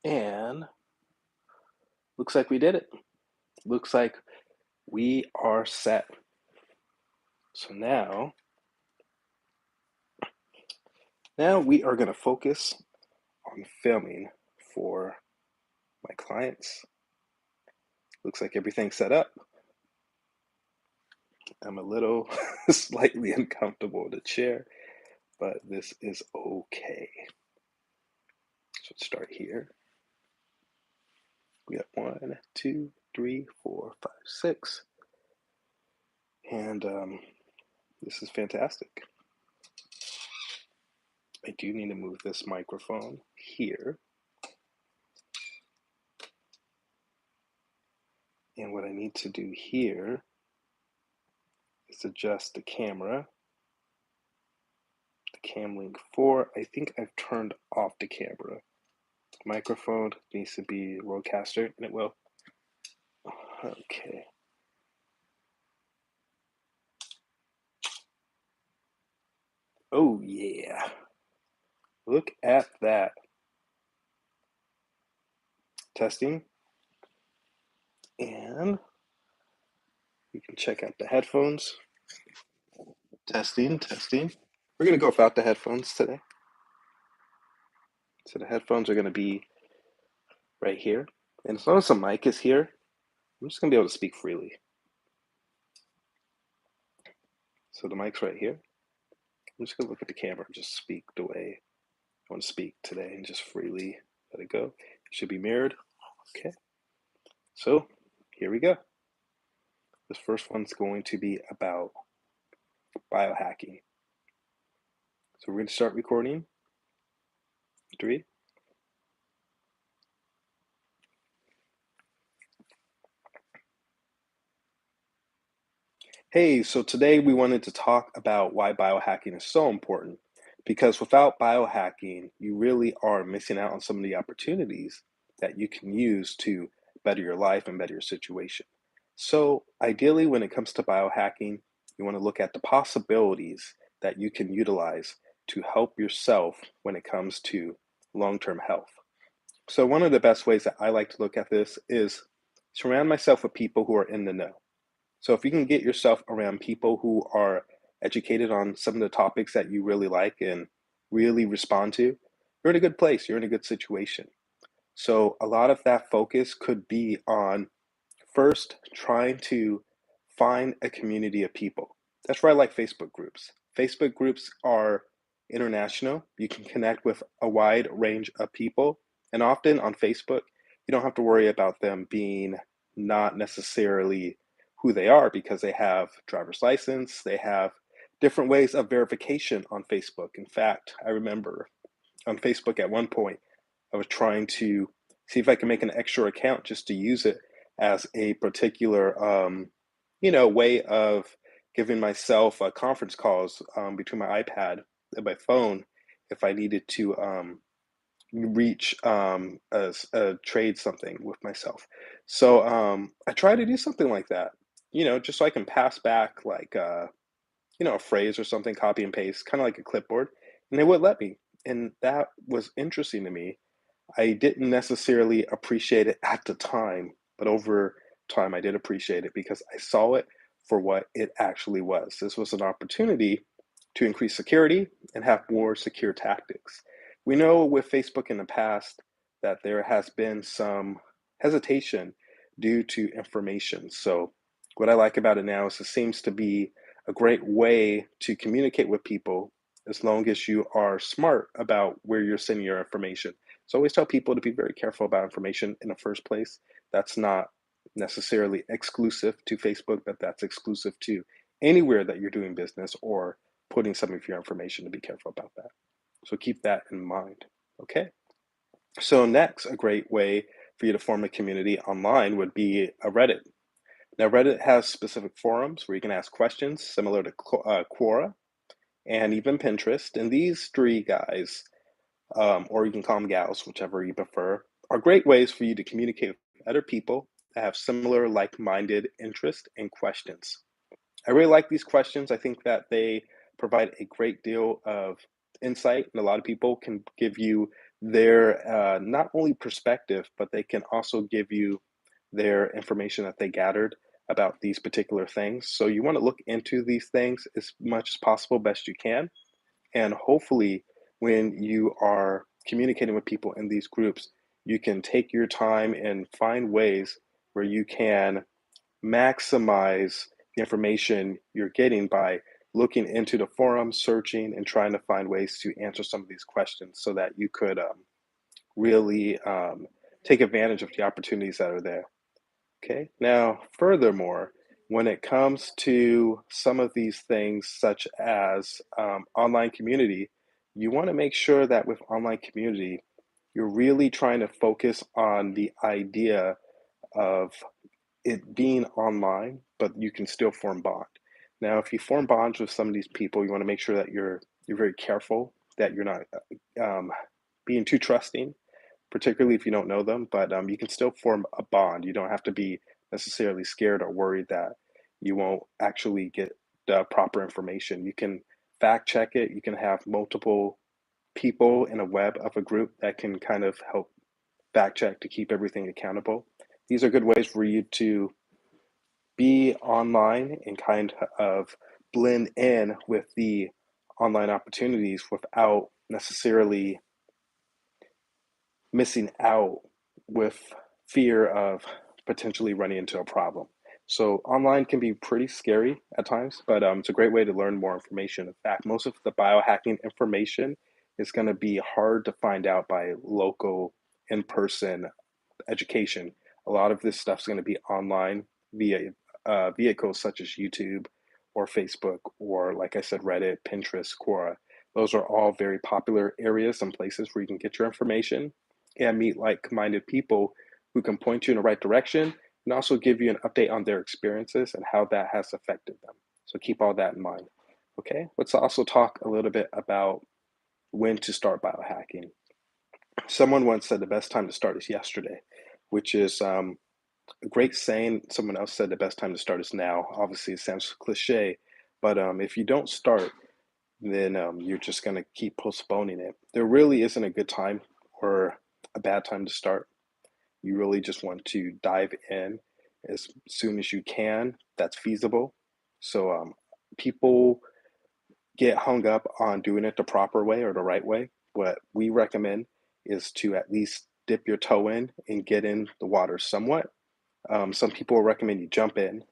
And looks like we did it. Looks like we are set. So now we are going to focus on filming for my clients. Looks like everything's set up. I'm a little slightly uncomfortable in the chair, but this is okay. So let's start here. We have 1, 2, 3, 4, 5, 6. And this is fantastic. I do need to move this microphone here. And what I need to do here is adjust the camera. The Cam Link 4, I think I've turned off the camera. Microphone needs to be Rodecaster, and it will. Okay. Oh yeah. Look at that. Testing. And you can check out the headphones. Testing, testing. We're going to go without the headphones today. So the headphones are going to be right here. And as long as the mic is here, I'm just going to be able to speak freely. So the mic's right here. I'm just going to look at the camera and just speak the way I want to speak today and just freely let it go. It should be mirrored. Okay. So here we go. This first one's going to be about biohacking. So we're going to start recording. 3. Hey, so today we wanted to talk about why biohacking is so important. Because without biohacking, you really are missing out on some of the opportunities that you can use to better your life and better your situation. So, ideally, when it comes to biohacking, you want to look at the possibilities that you can utilize to help yourself when it comes to long term health. So, one of the best ways that I like to look at this is surround myself with people who are in the know. So if you can get yourself around people who are educated on some of the topics that you really like and really respond to, you're in a good place, you're in a good situation. So a lot of that focus could be on first trying to find a community of people. That's why I like Facebook groups. Facebook groups are international. You can connect with a wide range of people. And often on Facebook, you don't have to worry about them being not necessarily who they are because they have driver's license, they have different ways of verification on Facebook. In fact, I remember on Facebook at one point, I was trying to see if I can make an extra account just to use it as a particular, way of giving myself conference calls between my iPad and my phone if I needed to reach trade something with myself. So I try to do something like that, just so I can pass back like a phrase or something, copy and paste, kind of like a clipboard, and they would let me. And that was interesting to me. I didn't necessarily appreciate it at the time, but over time I did appreciate it because I saw it for what it actually was. This was an opportunity to increase security and have more secure tactics. We know with Facebook in the past that there has been some hesitation due to information. So, what I like about it now is it seems to be a great way to communicate with people as long as you are smart about where you're sending your information. So I always tell people to be very careful about information in the first place. That's not necessarily exclusive to Facebook, but that's exclusive to anywhere that you're doing business or putting some of your information, to be careful about that. So keep that in mind. Okay. So next, a great way for you to form a community online would be a Reddit. Now, Reddit has specific forums where you can ask questions similar to Quora and even Pinterest. And these 3 guys, or you can call them gals, whichever you prefer, are great ways for you to communicate with other people that have similar like-minded interests and questions. I really like these questions. I think that they provide a great deal of insight, and a lot of people can give you their not only perspective, but they can also give you their information that they gathered about these particular things. So you want to look into these things as much as possible, best you can. And hopefully, when you are communicating with people in these groups, you can take your time and find ways where you can maximize the information you're getting by looking into the forum, searching, and trying to find ways to answer some of these questions so that you could really take advantage of the opportunities that are there. Okay. Now, furthermore, when it comes to some of these things, such as online community, you want to make sure that with online community, you're really trying to focus on the idea of it being online, but you can still form bond. Now, if you form bonds with some of these people, you want to make sure that you're very careful that you're not being too trusting, particularly if you don't know them, but you can still form a bond. You don't have to be necessarily scared or worried that you won't actually get the proper information. You can fact check it. You can have multiple people in a web of a group that can kind of help fact check to keep everything accountable. These are good ways for you to be online and kind of blend in with the online opportunities without necessarily missing out with fear of potentially running into a problem. So online can be pretty scary at times, but it's a great way to learn more information. In fact, most of the biohacking information is going to be hard to find out by local in-person education. A lot of this stuff is going to be online via vehicles such as YouTube or Facebook or, like I said, Reddit, Pinterest, Quora. Those are all very popular areas and places where you can get your information and meet like-minded people who can point you in the right direction and also give you an update on their experiences and how that has affected them. So keep all that in mind. Okay, let's also talk a little bit about when to start biohacking. Someone once said the best time to start is yesterday, which is a great saying. Someone else said the best time to start is now. Obviously, it sounds cliche, but if you don't start, then you're just going to keep postponing it. There really isn't a good time or a bad time to start. You really just want to dive in as soon as you can. That's feasible. So people get hung up on doing it the proper way or the right way. What we recommend is to at least dip your toe in and get in the water somewhat. Some people recommend you jump in.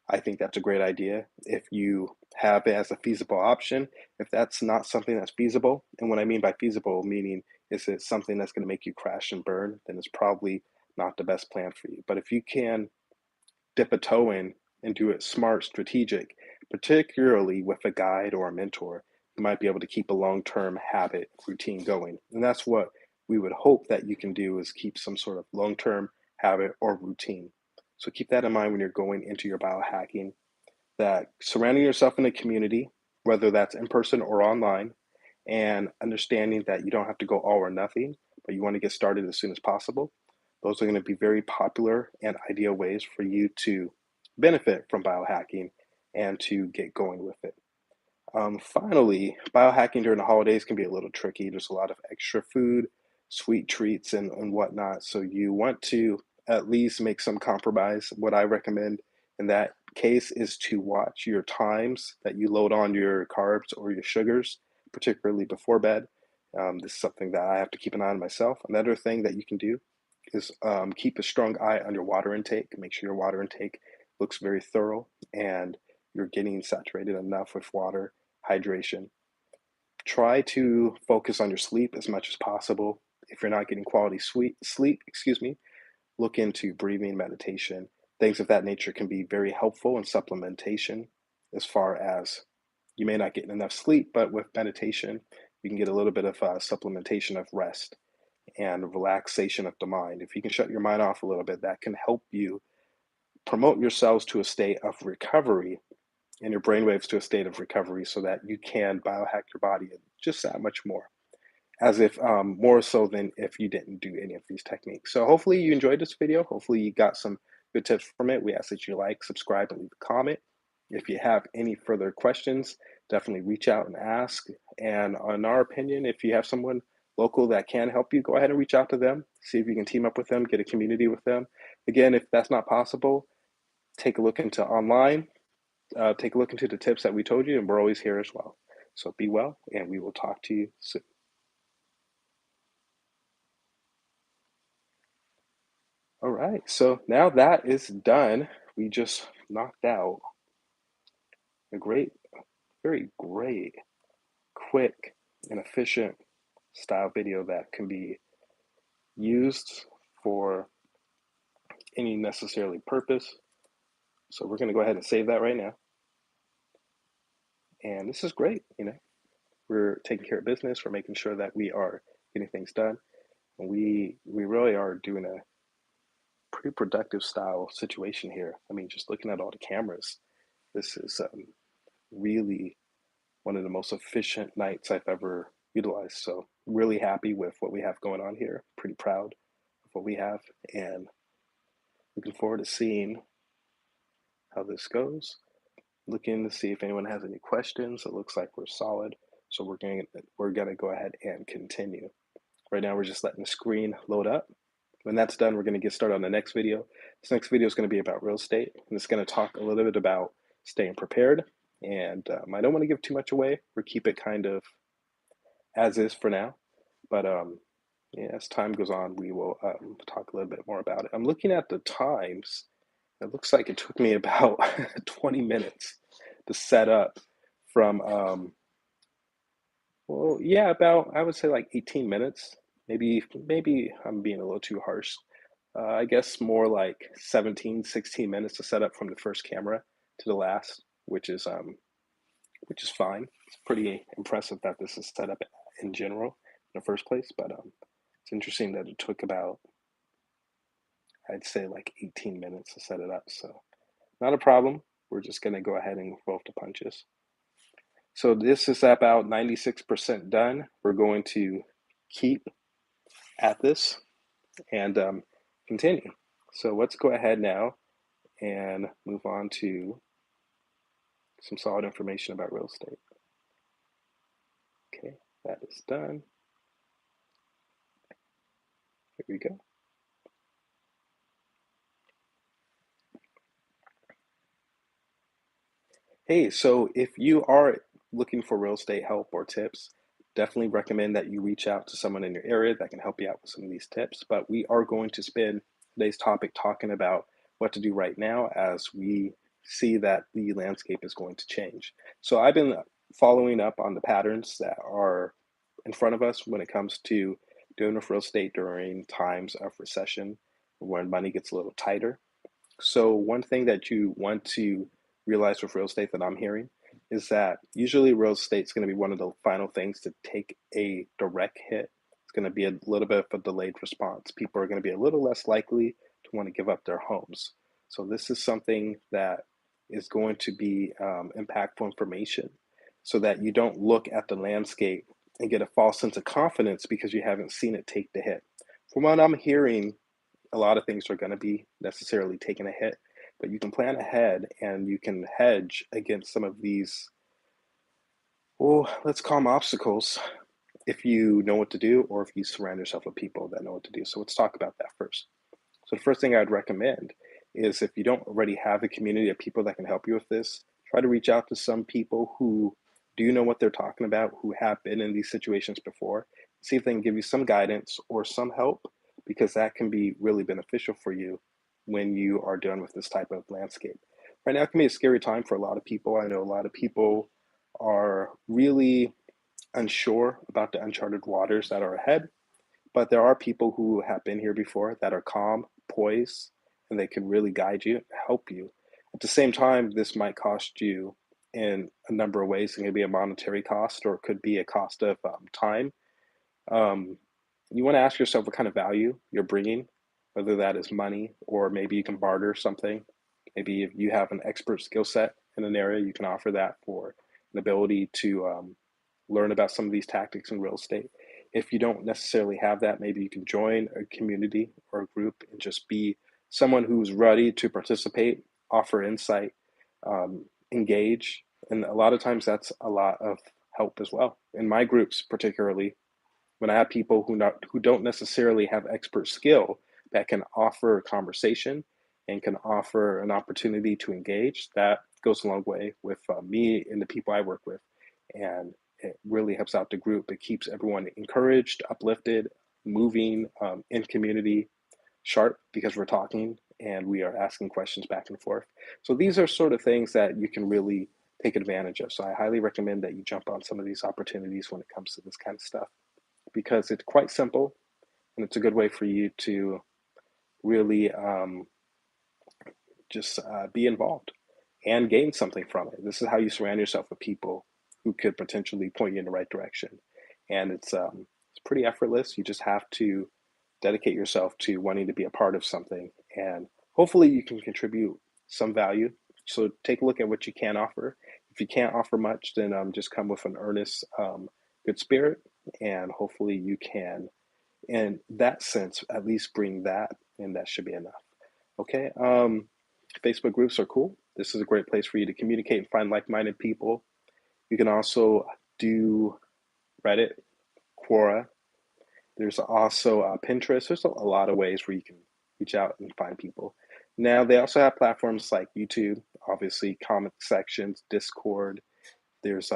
I think that's a great idea if you have it as a feasible option. If that's not something that's feasible, and what I mean by feasible, meaning is it something that's going to make you crash and burn, then it's probably not the best plan for you. But if you can dip a toe in and do it smart, strategic, particularly with a guide or a mentor, you might be able to keep a long-term habit routine going. And that's what we would hope that you can do, is keep some sort of long-term habit or routine. So keep that in mind when you're going into your biohacking, that surrounding yourself in a community, whether that's in person or online, and understanding that you don't have to go all or nothing, but you want to get started as soon as possible. Those are going to be very popular and ideal ways for you to benefit from biohacking and to get going with it. Finally, biohacking during the holidays can be a little tricky. There's a lot of extra food, sweet treats, and whatnot. So you want to at least make some compromise. What I recommend in that case is to watch your times that you load on your carbs or your sugars, particularly before bed. This is something that I have to keep an eye on myself. Another thing that you can do is keep a strong eye on your water intake. Make sure your water intake looks very thorough and you're getting saturated enough with water, hydration. Try to focus on your sleep as much as possible. If you're not getting quality sleep, look into breathing, meditation. Things of that nature can be very helpful in supplementation, as far as you may not get enough sleep, but with meditation, you can get a little bit of supplementation of rest and relaxation of the mind. If you can shut your mind off a little bit, that can help you promote yourselves to a state of recovery and your brainwaves to a state of recovery so that you can biohack your body just that much more, as if more so than if you didn't do any of these techniques. So hopefully you enjoyed this video. Hopefully you got some good tips from it. We ask that you like, subscribe, and leave a comment. If you have any further questions, definitely reach out and ask. And in our opinion, if you have someone local that can help you, go ahead and reach out to them. See if you can team up with them, get a community with them. Again, if that's not possible, take a look into online, take a look into the tips that we told you, and we're always here as well. So be well, and we will talk to you soon. All right, so now that is done, we just knocked out a great, very great, quick, and efficient style video that can be used for any necessarily purpose. So we're going to go ahead and save that right now. And this is great. We're taking care of business. We're making sure that we are getting things done. And we really are doing a pretty productive style situation here. I mean, just looking at all the cameras, this is really one of the most efficient nights I've ever utilized. So really happy with what we have going on here. Pretty proud of what we have, and looking forward to seeing how this goes. Looking to see if anyone has any questions. It looks like we're solid. So we're gonna go ahead and continue. Right now we're just letting the screen load up. When that's done, we're going to get started on the next video. This next video is going to be about real estate, and it's going to talk a little bit about staying prepared. And I don't want to give too much away. We'll keep it kind of as is for now. But yeah, as time goes on, we will talk a little bit more about it. I'm looking at the times. It looks like it took me about 20 minutes to set up from, well, yeah, about, I would say like 18 minutes. Maybe I'm being a little too harsh. I guess more like 17, 16 minutes to set up from the first camera to the last, which is fine. It's pretty impressive that this is set up in general in the first place, but it's interesting that it took about, I'd say like 18 minutes to set it up. So not a problem. We're just gonna go ahead and roll the punches. So this is about 96% done. We're going to keep at this and continue. So let's go ahead now and move on to some solid information about real estate. Okay, that is done. Here we go. Hey, so if you are looking for real estate help or tips, definitely recommend that you reach out to someone in your area that can help you out with some of these tips. But we are going to spend today's topic talking about what to do right now as we see that the landscape is going to change. So I've been following up on the patterns that are in front of us when it comes to doing with real estate during times of recession, when money gets a little tighter. So one thing that you want to realize with real estate that I'm hearing is that usually real estate is going to be one of the final things to take a direct hit. It's going to be a little bit of a delayed response. People are going to be a little less likely to want to give up their homes. So this is something that is going to be impactful information so that you don't look at the landscape and get a false sense of confidence because you haven't seen it take the hit. From what I'm hearing, a lot of things are going to be necessarily taking a hit, but you can plan ahead and you can hedge against some of these, well, let's call them obstacles, if you know what to do or if you surround yourself with people that know what to do. So let's talk about that first. So the first thing I'd recommend is, if you don't already have a community of people that can help you with this, try to reach out to some people who do know what they're talking about, who have been in these situations before. See if they can give you some guidance or some help, because that can be really beneficial for you when you are dealing with this type of landscape. Right now, it can be a scary time for a lot of people. I know a lot of people are really unsure about the uncharted waters that are ahead, but there are people who have been here before that are calm, poised, and they can really guide you, help you. At the same time, this might cost you in a number of ways. It can be a monetary cost, or it could be a cost of time. Um, you want to ask yourself what kind of value you're bringing, whether that is money or maybe you can barter something. Maybe if you have an expert skill set in an area, you can offer that for an ability to learn about some of these tactics in real estate. If you don't necessarily have that, maybe you can join a community or a group and just be someone who's ready to participate, offer insight, engage. And a lot of times that's a lot of help as well. In my groups, particularly, When I have people who don't necessarily have expert skill that can offer a conversation and can offer an opportunity to engage, that goes a long way with me and the people I work with. And it really helps out the group. It keeps everyone encouraged, uplifted, moving in community, sharp because we're talking and we are asking questions back and forth. So these are sort of things that you can really take advantage of. So I highly recommend that you jump on some of these opportunities when it comes to this kind of stuff because it's quite simple and it's a good way for you to really just be involved and gain something from it. This is how you surround yourself with people who could potentially point you in the right direction. And it's pretty effortless. You just have to dedicate yourself to wanting to be a part of something, and hopefully you can contribute some value. So take a look at what you can offer. If you can't offer much, then just come with an earnest, good spirit, and hopefully you can, in that sense, at least bring that, and that should be enough. Okay. Facebook groups are cool. This is a great place for you to communicate and find like-minded people. You can also do Reddit, Quora. There's also Pinterest. There's a lot of ways where you can reach out and find people. Now, they also have platforms like YouTube, obviously, comment sections, Discord. There's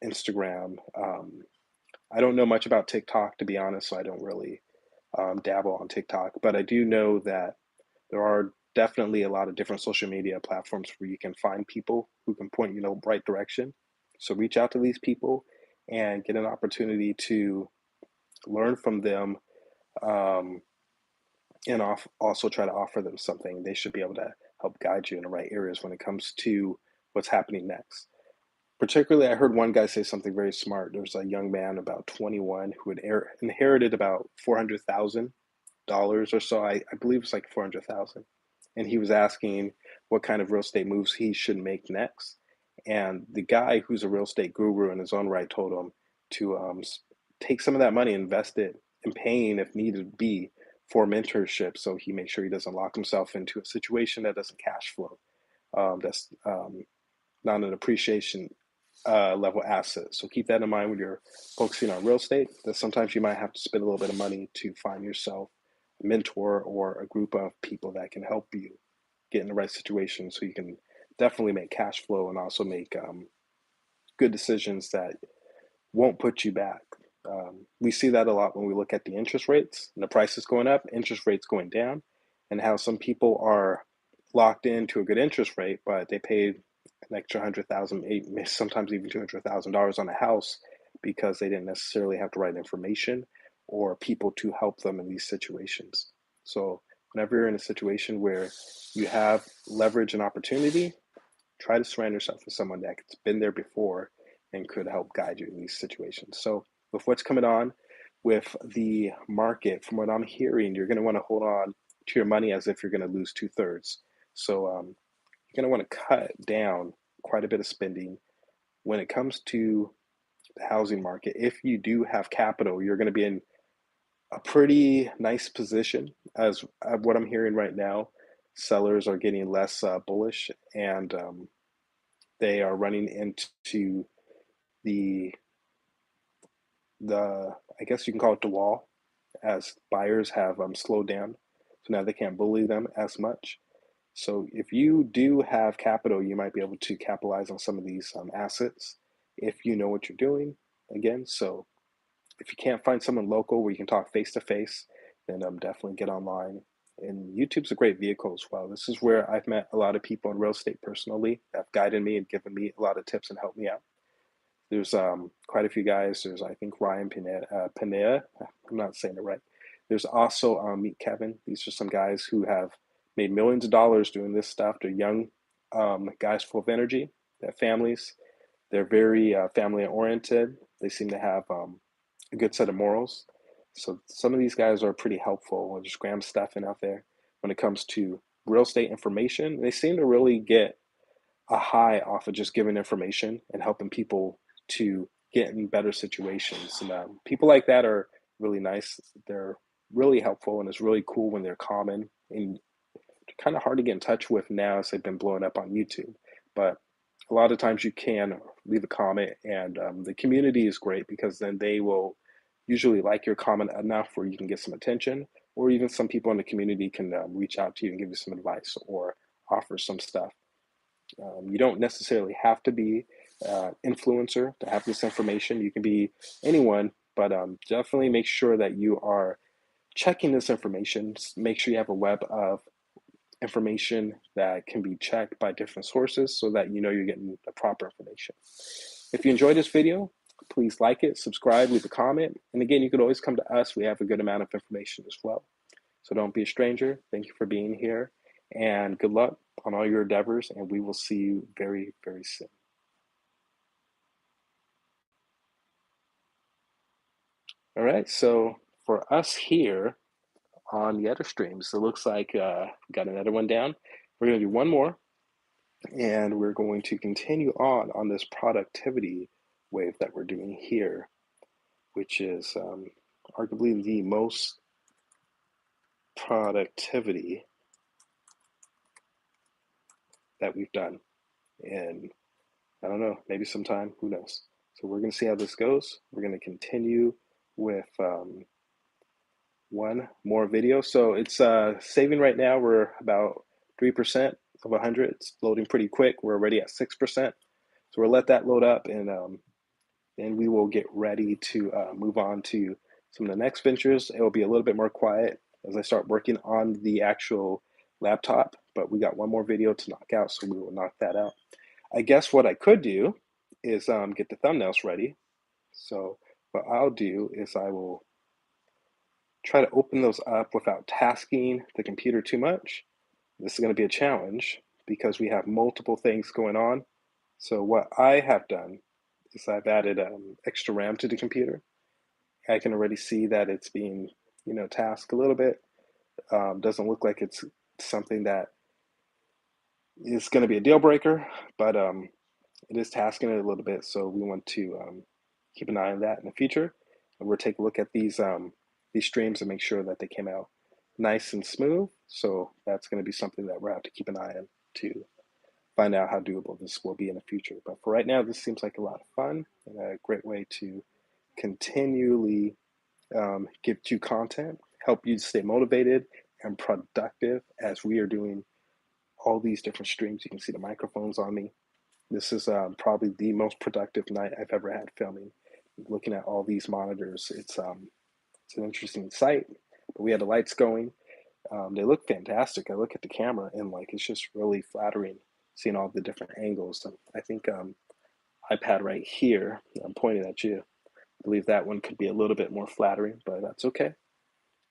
Instagram. I don't know much about TikTok, to be honest, so I don't really dabble on TikTok, but I do know that there are definitely a lot of different social media platforms where you can find people who can point you in the right direction. So reach out to these people and get an opportunity to learn from them, um, and also try to offer them something. They should be able to help guide you in the right areas when it comes to what's happening next. Particularly, I heard one guy say something very smart. There was a young man about 21 who had inherited about $400,000 or so. I believe it's like 400,000. And he was asking what kind of real estate moves he should make next. And the guy who's a real estate guru in his own right told him to take some of that money, invest it in paying, if needed be, for mentorship so he makes sure he doesn't lock himself into a situation that doesn't cash flow. That's not an appreciation level asset. So keep that in mind when you're focusing on real estate, that sometimes you might have to spend a little bit of money to find yourself a mentor or a group of people that can help you get in the right situation so you can definitely make cash flow and also make good decisions that won't put you back. We see that a lot when we look at the interest rates and the prices going up, interest rates going down, and how some people are locked into a good interest rate, but they paid an extra 100,000, sometimes even $200,000 on a house because they didn't necessarily have the right information or people to help them in these situations. So whenever you're in a situation where you have leverage and opportunity, try to surround yourself with someone that's been there before and could help guide you in these situations. So, with what's coming on with the market, from what I'm hearing, you're going to want to hold on to your money as if you're going to lose two-thirds. So, you're going to want to cut down quite a bit of spending when it comes to the housing market. If you do have capital, you're going to be in a pretty nice position. As what I'm hearing right now, sellers are getting less bullish, and they are running into the the I guess you can call it the wall, as buyers have slowed down, so now they can't bully them as much. So if you do have capital, you might be able to capitalize on some of these assets if you know what you're doing. Again, so if you can't find someone local where you can talk face to face, then definitely get online. And YouTube's a great vehicle as well. This is where I've met a lot of people in real estate personally that have guided me and given me a lot of tips and helped me out. There's quite a few guys. There's, I think, Ryan Pineda. I'm not saying it right. There's also Meet Kevin. These are some guys who have made millions of dollars doing this stuff. They're young guys full of energy. They have families. They're very family oriented. They seem to have a good set of morals. So some of these guys are pretty helpful. There's Graham Stephan out there when it comes to real estate information. They seem to really get a high off of just giving information and helping people to get in better situations. And people like that are really nice. They're really helpful, and it's really cool when they're common and kind of hard to get in touch with now as they've been blowing up on YouTube. But a lot of times you can leave a comment, and the community is great because then they will usually like your comment enough where you can get some attention, or even some people in the community can reach out to you and give you some advice or offer some stuff. You don't necessarily have to be influencer to have this information. You can be anyone, but definitely make sure that you are checking this information. Make sure you have a web of information that can be checked by different sources so that you know you're getting the proper information. If you enjoyed this video, please like it, subscribe, leave a comment. And again, you could always come to us. We have a good amount of information as well. So don't be a stranger. Thank you for being here and good luck on all your endeavors. And we will see you very, very soon. All right. So for us here on the other streams, it looks like we got another one down. We're going to do one more and we're going to continue on this productivity wave that we're doing here, which is arguably the most productivity that we've done in, I don't know, maybe sometime, who knows. So we're going to see how this goes. We're going to continue with one more video. So it's saving right now. We're about 3% of 100. It's loading pretty quick. We're already at 6%. So we'll let that load up and then we will get ready to move on to some of the next ventures. It will be a little bit more quiet as I start working on the actual laptop, but we got one more video to knock out, so we will knock that out. I guess what I could do is get the thumbnails ready. So what I'll do is I will try to open those up without tasking the computer too much. This is going to be a challenge because we have multiple things going on. So what I have done is I've added extra RAM to the computer. I can already see that it's being, tasked a little bit. Doesn't look like it's something that is going to be a deal breaker, but it is tasking it a little bit. So we want to keep an eye on that in the future. And we'll take a look at these streams and make sure that they came out nice and smooth. So that's going to be something that we'll have to keep an eye on to find out how doable this will be in the future. But for right now, this seems like a lot of fun and a great way to continually give you content, help you stay motivated and productive as we are doing all these different streams. You can see the microphones on me. This is probably the most productive night I've ever had filming. Looking at all these monitors, it's an interesting sight. But we had the lights going. They look fantastic. I look at the camera and it's just really flattering seeing all the different angles. And I think iPad right here, I'm pointing at you. I believe that one could be a little bit more flattering, but that's okay.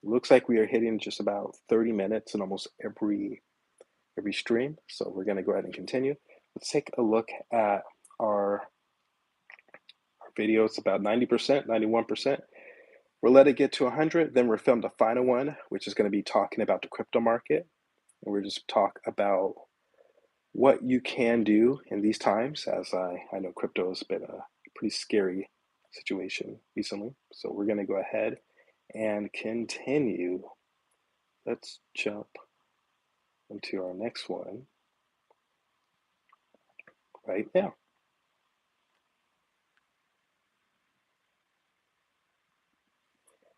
It looks like we are hitting just about 30 minutes in almost every stream. So we're going to go ahead and continue. Let's take a look at our video. It's about 90%, 91%. We'll let it get to 100. Then we'll film the final one, which is going to be talking about the crypto market. And we'll just talk about what you can do in these times, as I know crypto has been a pretty scary situation recently. So we're going to go ahead and continue. Let's jump into our next one right now.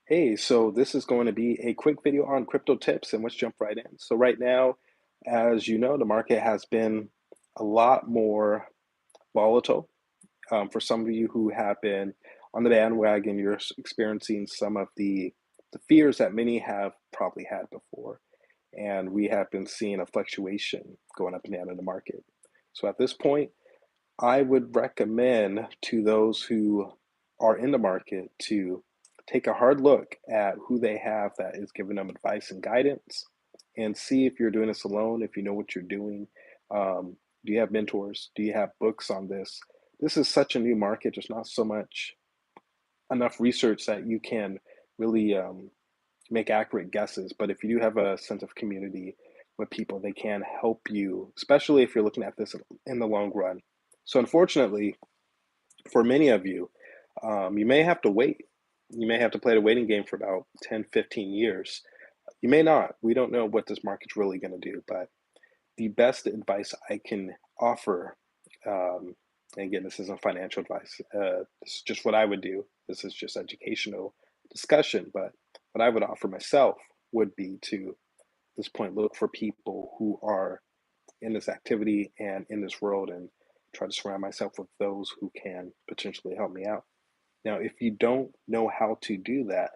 Hey, so this is going to be a quick video on crypto tips, and let's jump right in. So right now, as you know, the market has been a lot more volatile. For some of you who have been on the bandwagon, you're experiencing some of the fears that many have probably had before. And we have been seeing a fluctuation going up and down in the market. So at this point, I would recommend to those who are in the market to take a hard look at who they have that is giving them advice and guidance and see if you're doing this alone, if you know what you're doing. Do you have mentors? Do you have books on this? This is such a new market. There's not so much enough research that you can really make accurate guesses. But if you do have a sense of community with people, they can help you, especially if you're looking at this in the long run. So unfortunately, for many of you, you may have to wait. You may have to play the waiting game for about 10, 15 years. You may not. We don't know what this market's really going to do. But the best advice I can offer, and again, this isn't financial advice. This is just what I would do. This is just educational discussion. But what I would offer myself would be to, at this point, look for people who are in this activity and in this world and try to surround myself with those who can potentially help me out. Now, if you don't know how to do that,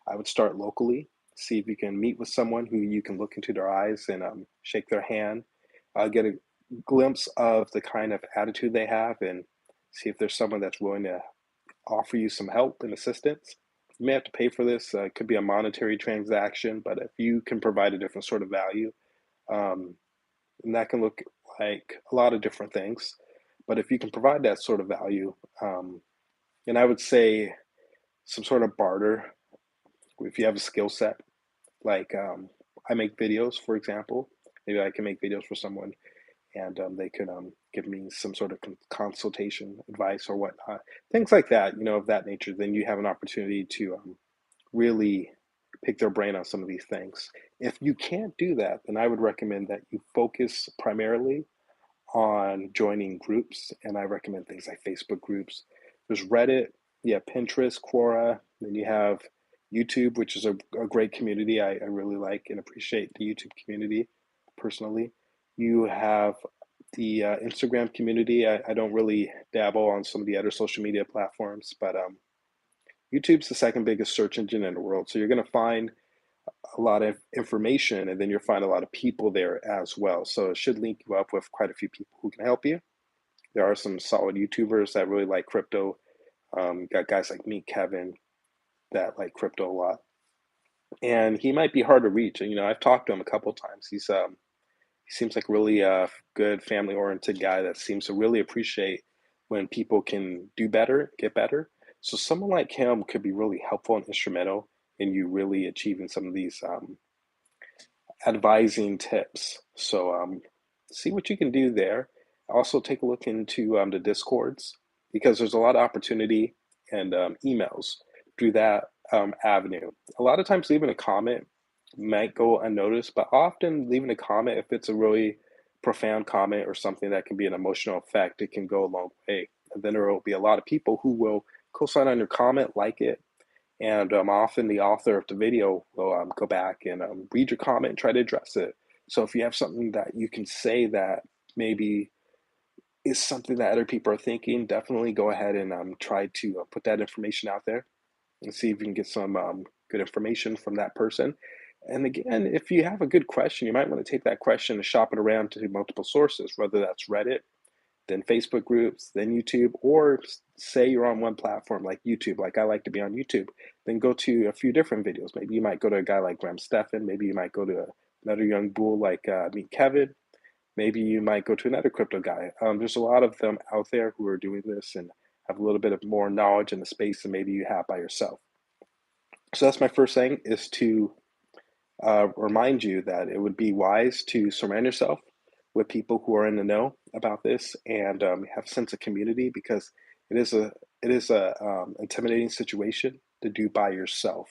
I would start locally, see if you can meet with someone who you can look into their eyes and shake their hand, get a glimpse of the kind of attitude they have, and see if there's someone that's willing to offer you some help and assistance. You may have to pay for this. It could be a monetary transaction, but if you can provide a different sort of value, um, and that can look like a lot of different things. But if you can provide that sort of value, um, and I would say some sort of barter, if you have a skill set, like I make videos, for example, maybe I can make videos for someone and they could give me some sort of consultation advice or whatnot, things like that, of that nature. Then you have an opportunity to really pick their brain on some of these things. If you can't do that, then I would recommend that you focus primarily on joining groups, and I recommend things like Facebook groups. There's Reddit, you have Pinterest, Quora, then you have YouTube, which is a great community. I really like and appreciate the YouTube community personally. You have the Instagram community. I don't really dabble on some of the other social media platforms, but YouTube's the second biggest search engine in the world. So you're going to find a lot of information and then you'll find a lot of people there as well. So it should link you up with quite a few people who can help you. There are some solid YouTubers that really like crypto. Got guys like me, Kevin, that like crypto a lot. And he might be hard to reach. And, I've talked to him a couple of times. He seems like a really good family oriented guy that seems to really appreciate when people can do better, get better. So someone like him could be really helpful and instrumental in you really achieving some of these advising tips. So see what you can do there. Also take a look into the Discords because there's a lot of opportunity and emails through that avenue. A lot of times leaving a comment might go unnoticed, but often leaving a comment, if it's a really profound comment or something that can be an emotional effect, it can go a long way. And then there will be a lot of people who will co-sign on your comment, like it, and often the author of the video will go back and read your comment and try to address it. So if you have something that you can say that maybe is something that other people are thinking, definitely go ahead and try to put that information out there and see if you can get some good information from that person. And again, if you have a good question, you might want to take that question and shop it around to multiple sources, whether that's Reddit, then Facebook groups, then YouTube, or say you're on one platform like YouTube, like I like to be on YouTube, then go to a few different videos. Maybe you might go to a guy like Graham Stephan. Maybe you might go to another young bull like me, Kevin. Maybe you might go to another crypto guy. There's a lot of them out there who are doing this and have a little bit of more knowledge in the space than maybe you have by yourself. So that's my first thing, is to remind you that it would be wise to surround yourself with people who are in the know about this and have a sense of community, because it is a intimidating situation to do by yourself.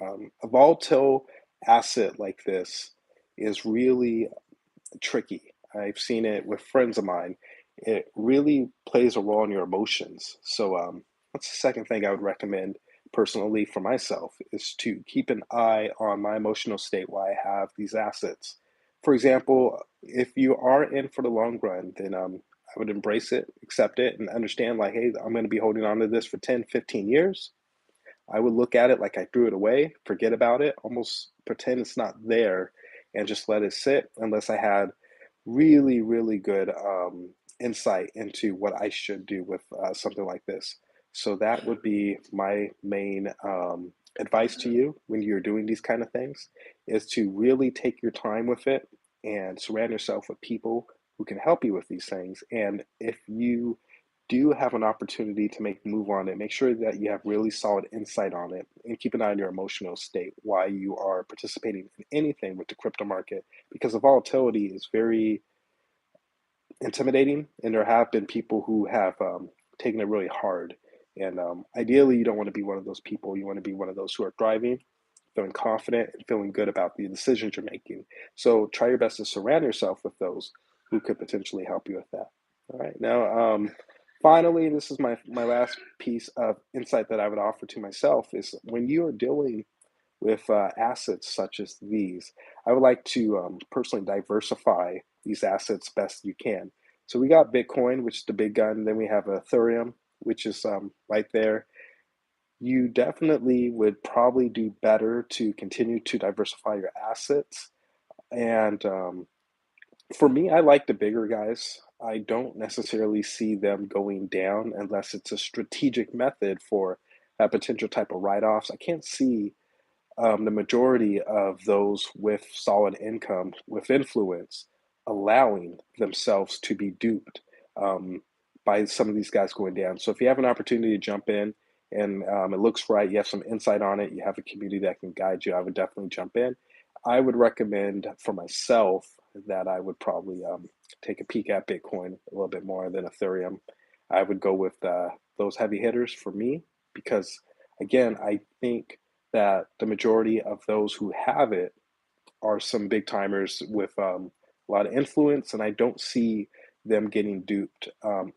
A volatile asset like this is really tricky. I've seen it with friends of mine. It really plays a role in your emotions. So that's the second thing I would recommend personally for myself, is to keep an eye on my emotional state while I have these assets. For example, if you are in for the long run, then I would embrace it, accept it, and understand like, hey, I'm going to be holding on to this for 10, 15 years. I would look at it like I threw it away, forget about it, almost pretend it's not there, and just let it sit unless I had really, really good insight into what I should do with something like this. So that would be my main advice to you when you're doing these kind of things, is to really take your time with it and surround yourself with people who can help you with these things. And if you do have an opportunity to make a move on it, make sure that you have really solid insight on it and keep an eye on your emotional state while you are participating in anything with the crypto market, because the volatility is very intimidating, and there have been people who have taken it really hard. And ideally, you don't want to be one of those people. You want to be one of those who are thriving, feeling confident, and feeling good about the decisions you're making. So try your best to surround yourself with those who could potentially help you with that. All right. Now, Finally, this is my last piece of insight that I would offer to myself is when you are dealing with assets such as these, I would like to personally diversify these assets best you can. So we got Bitcoin, which is the big gun. Then we have Ethereum, which is right there. You definitely would probably do better to continue to diversify your assets. And for me, I like the bigger guys. I don't necessarily see them going down unless it's a strategic method for a potential type of write-offs. I can't see the majority of those with solid income, with influence, allowing themselves to be duped by some of these guys going down. So if you have an opportunity to jump in and it looks right, you have some insight on it, you have a community that can guide you, I would definitely jump in. I would recommend for myself that I would probably take a peek at Bitcoin a little bit more than Ethereum. I would go with those heavy hitters for me because, again, I think that the majority of those who have it are some big timers with a lot of influence, and I don't see them getting duped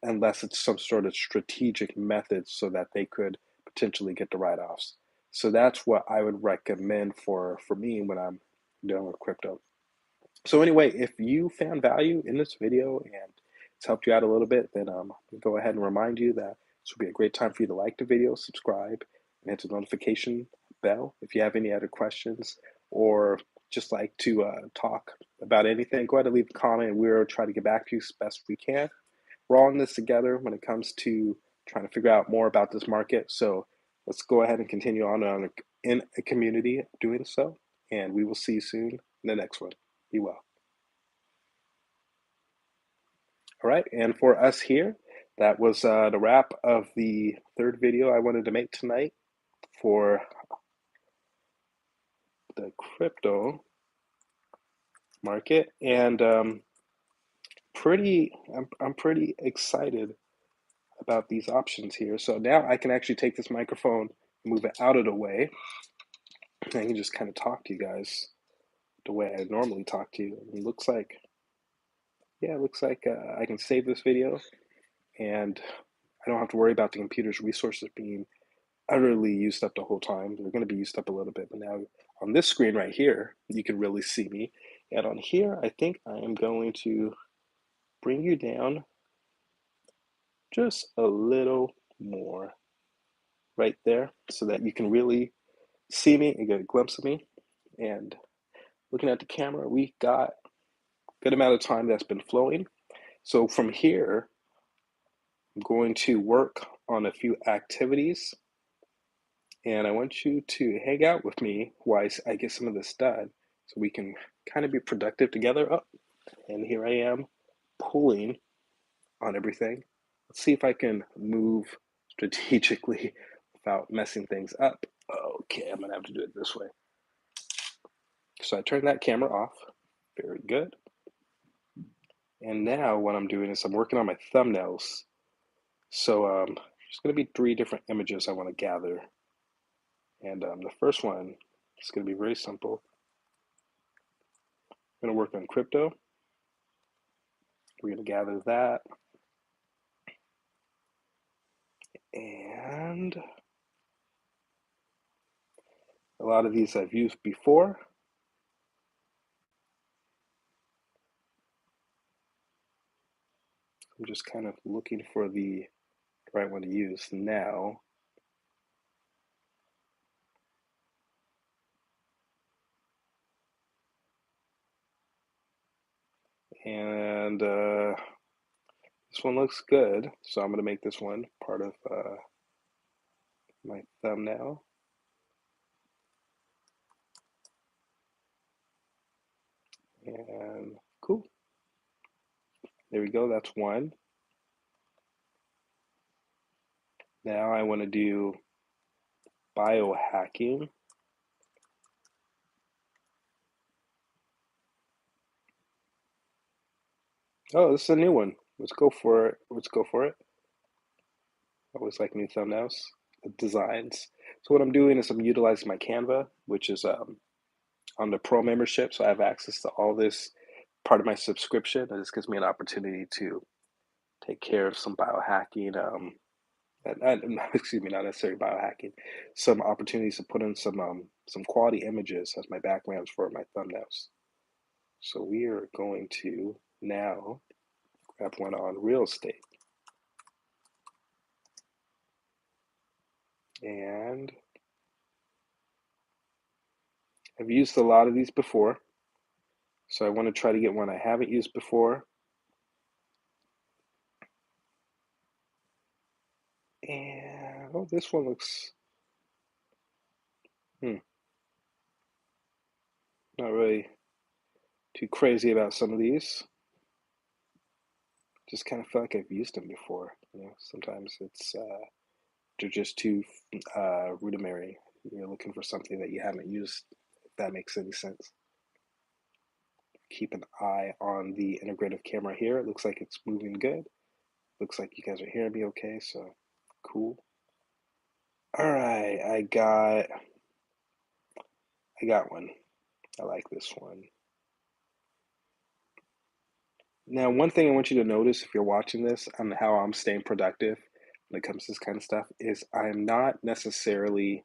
unless it's some sort of strategic method so that they could potentially get the write-offs. So that's what I would recommend for me when I'm dealing with crypto. So anyway, if you found value in this video and it's helped you out a little bit, then I'll go ahead and remind you that this would be a great time for you to like the video, subscribe, and hit the notification bell. If you have any other questions or just like to talk about anything, go ahead and leave a comment and we'll try to get back to you as best we can. We're all in this together when it comes to trying to figure out more about this market. So let's go ahead and continue on in a community doing so. And we will see you soon in the next one. Be well. All right, and for us here, that was the wrap of the third video I wanted to make tonight for the crypto market, and I'm pretty excited about these options here. So now I can actually take this microphone, move it out of the way, and I can just kind of talk to you guys the way I normally talk to you. It looks like, yeah, it looks like I can save this video, and I don't have to worry about the computer's resources being utterly used up the whole time. They're going to be used up a little bit, but now on this screen right here, you can really see me. And on here, I think I am going to bring you down just a little more right there so that you can really see me and get a glimpse of me. And looking at the camera, we got a good amount of time that's been flowing. So from here, I'm going to work on a few activities and I want you to hang out with me while I get some of this done so we can kind of be productive together. Oh, and here I am pulling on everything. Let's see if I can move strategically without messing things up. Okay, I'm gonna have to do it this way. So I turned that camera off. Very good. And now what I'm doing is I'm working on my thumbnails. So there's gonna be 3 different images I want to gather. And the first one is gonna be very simple. I'm gonna work on crypto. We're gonna gather that. And a lot of these I've used before. I'm just kind of looking for the right one to use now. And this one looks good, so I'm going to make this one part of my thumbnail. And cool. There we go, that's one. Now I want to do biohacking. Oh, this is a new one. Let's go for it. Let's go for it. I always like new thumbnails, designs. So what I'm doing is I'm utilizing my Canva, which is on the pro membership, so I have access to all this part of my subscription. This gives me an opportunity to take care of some biohacking, excuse me, not necessarily biohacking, some opportunities to put in some quality images as my backgrounds for my thumbnails. So we are going to now grab one on real estate. And I've used a lot of these before, so I want to try to get one I haven't used before. And oh, this one looks not really too crazy about some of these. Just kind of feel like I've used them before. Sometimes they're just too rudimentary. You're looking for something that you haven't used, if that makes any sense. Keep an eye on the integrative camera here. It looks like it's moving good. Looks like you guys are hearing me okay, so cool. All right, I got one. I like this one. Now, one thing I want you to notice if you're watching this on how I'm staying productive when it comes to this kind of stuff is I'm not necessarily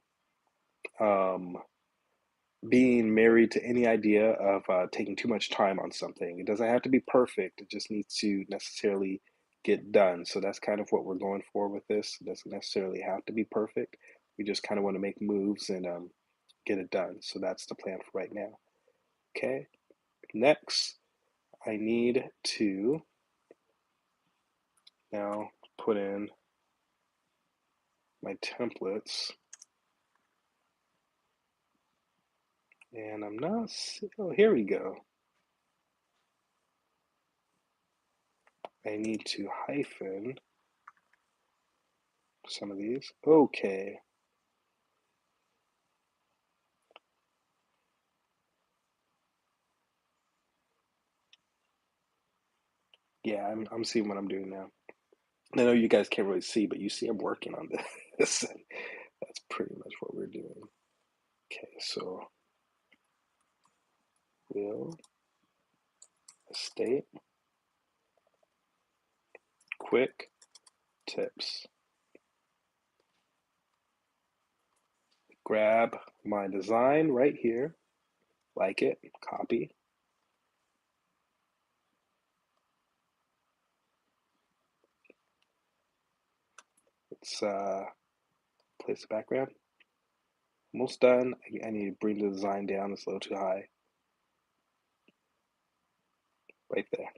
being married to any idea of taking too much time on something. It doesn't have to be perfect. It just needs to necessarily get done. So that's kind of what we're going for with this. It doesn't necessarily have to be perfect. We just kind of want to make moves and get it done. So that's the plan for right now. Okay. Next, I need to now put in my templates. And I'm not, oh, here we go. I need to hyphen some of these. Okay. Yeah, I'm seeing what I'm doing now. I know you guys can't really see, but you see I'm working on this. That's pretty much what we're doing. Okay, so real estate quick tips. Grab my design right here, like it, copy. Let's place the background. Almost done. I need to bring the design down. It's a little too high. Right there.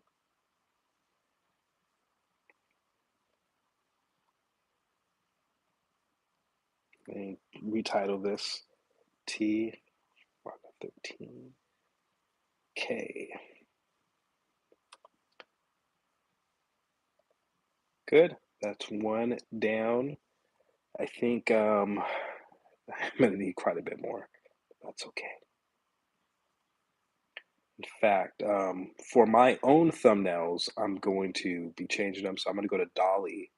And retitle this T 13K. Good. That's one down. I think I'm gonna need quite a bit more. That's okay. In fact, for my own thumbnails, I'm going to be changing them. So I'm going to go to Dolly.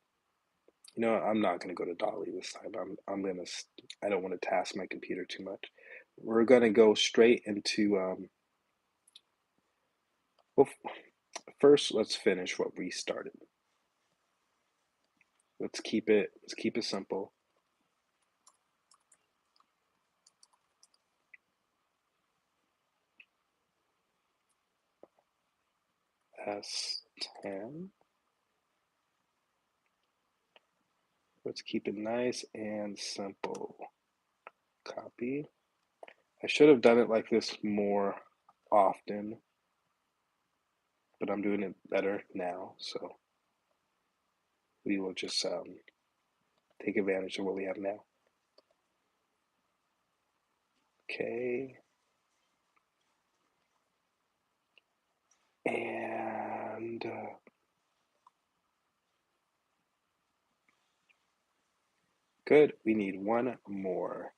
I'm not going to go to Dolly this time. I don't want to task my computer too much. We're going to go straight into, well, first let's finish what we started. Let's keep it simple. S10. Let's keep it nice and simple. Copy. I should have done it like this more often, but I'm doing it better now, so we will just take advantage of what we have now. Okay. And good. We need one more.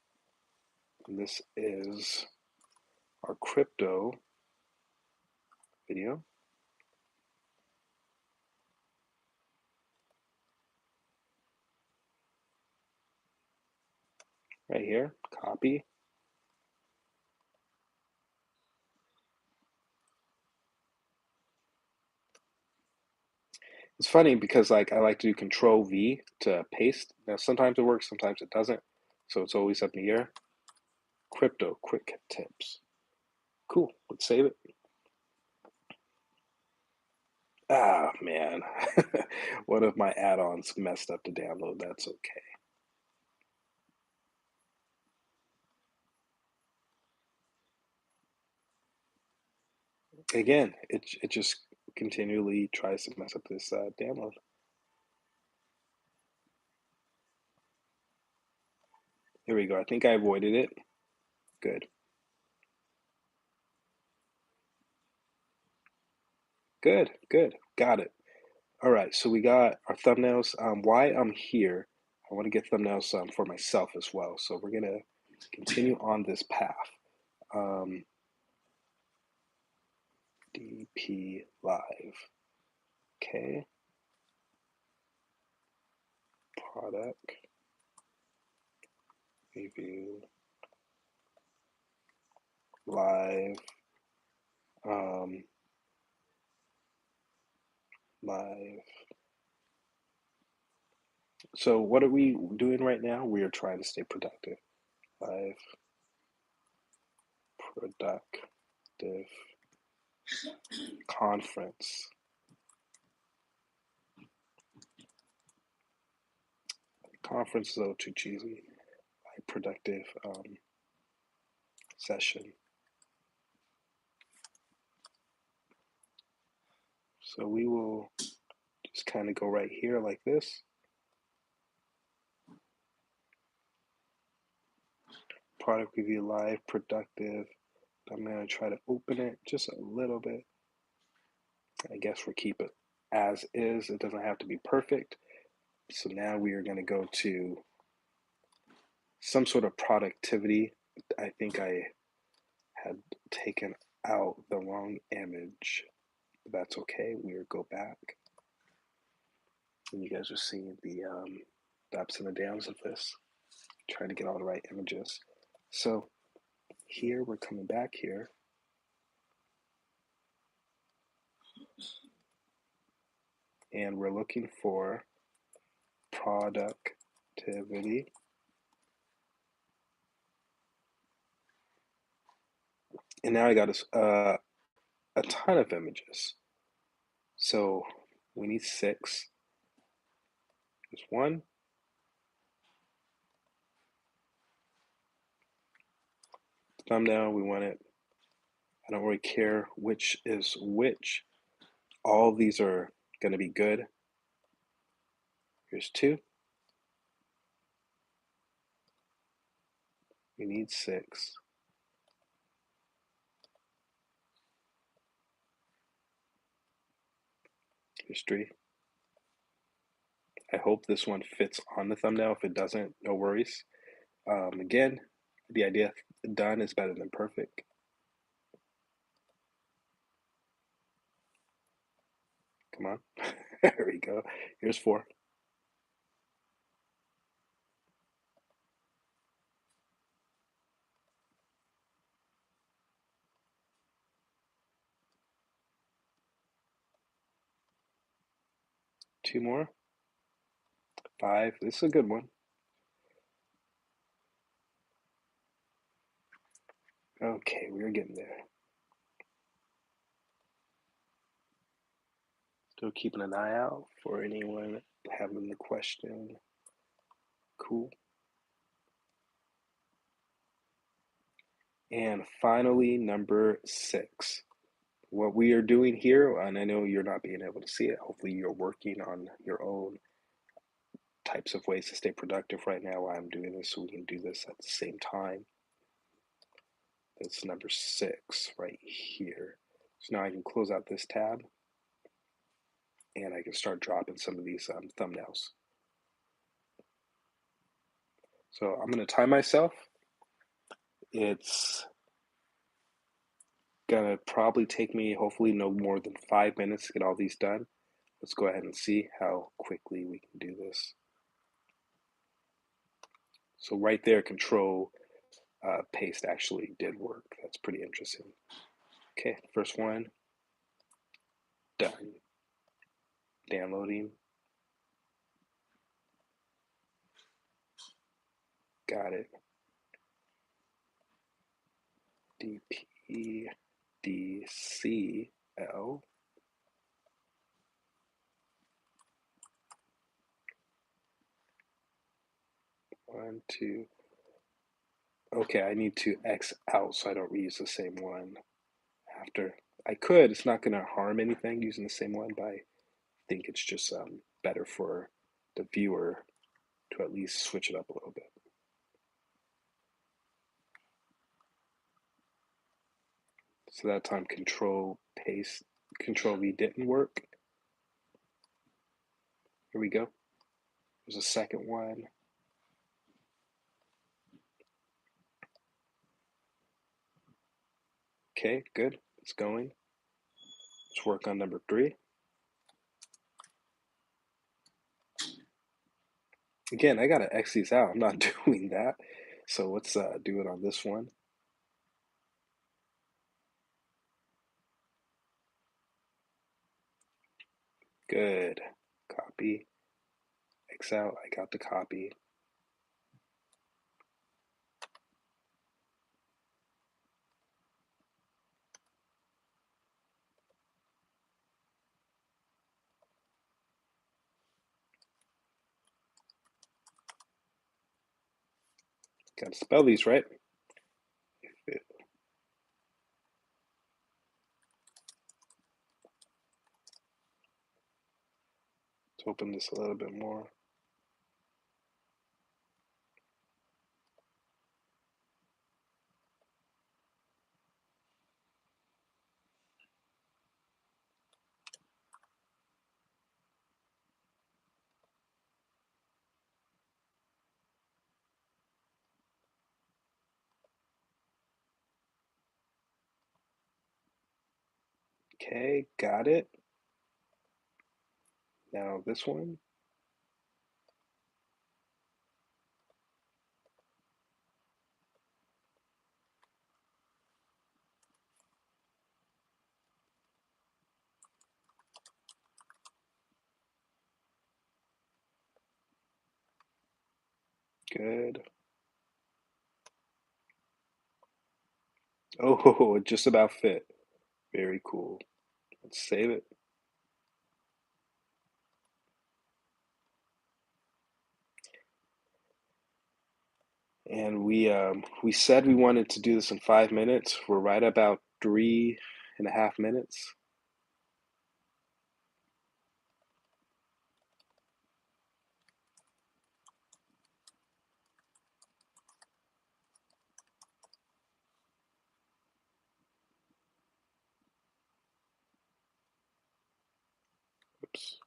And this is our crypto video. Right here. Copy. It's funny because like I like to do Control V to paste. Now sometimes it works, sometimes it doesn't. So it's always up in the air. Crypto quick tips. Cool. Let's save it. Ah, man. One of my add-ons messed up to download. That's okay. Again, it just continually tries to mess up this download. Here we go. I think I avoided it. Good. Good. Good. Got it. All right. So we got our thumbnails. Why I'm here, I want to get thumbnails for myself as well. So we're gonna continue on this path. Um, DP Live. Okay. Product review live. Um, live. So what are we doing right now? We are trying to stay productive. Live productive conference. Conference is a little too cheesy. Live productive session. So we will just kind of go right here like this. Product review live productive. I'm going to try to open it just a little bit. I guess we'll keep it as is. It doesn't have to be perfect. So now we are going to go to some sort of productivity. I think I had taken out the wrong image. That's okay. We'll go back. And you guys are seeing the ups and the downs of this. Trying to get all the right images. So here we're coming back here. And we're looking for productivity. And now I got a ton of images. So we need 6. There's 1. Thumbnail, we want it. I don't really care which is which. All of these are going to be good. Here's 2. We need 6. Here's 3. I hope this one fits on the thumbnail. If it doesn't, no worries. Again, the idea done is better than perfect. Come on. There we go. Here's 4. Two more. 5. This is a good one. Okay, we're getting there. Still keeping an eye out for anyone having the question. Cool. And finally, number 6. What we are doing here, and I know you're not being able to see it, hopefully you're working on your own types of ways to stay productive right now while I'm doing this, so we can do this at the same time. That's number 6 right here. So now I can close out this tab and I can start dropping some of these thumbnails. So I'm going to time myself. It's gonna probably take me hopefully no more than 5 minutes to get all these done. Let's go ahead and see how quickly we can do this. So right there, control paste actually did work. That's pretty interesting. Okay, first one, done. Downloading. Got it. DPDCL. One, two. Okay, I need to X out so I don't reuse the same one after. I could, it's not going to harm anything using the same one, but I think it's just better for the viewer to at least switch it up a little bit. So that time control paste, control V didn't work. Here we go. There's a second one. Okay, good. It's going. Let's work on number 3. Again, I gotta X these out. I'm not doing that. So let's do it on this one. Good. Copy. X out. I got the copy. Gotta spell these right. Let's open this a little bit more. Okay, got it. Now this one. Good. Oh, it just about fit. Very cool. Let's save it. And we said we wanted to do this in 5 minutes. We're right about 3.5 minutes. Oops.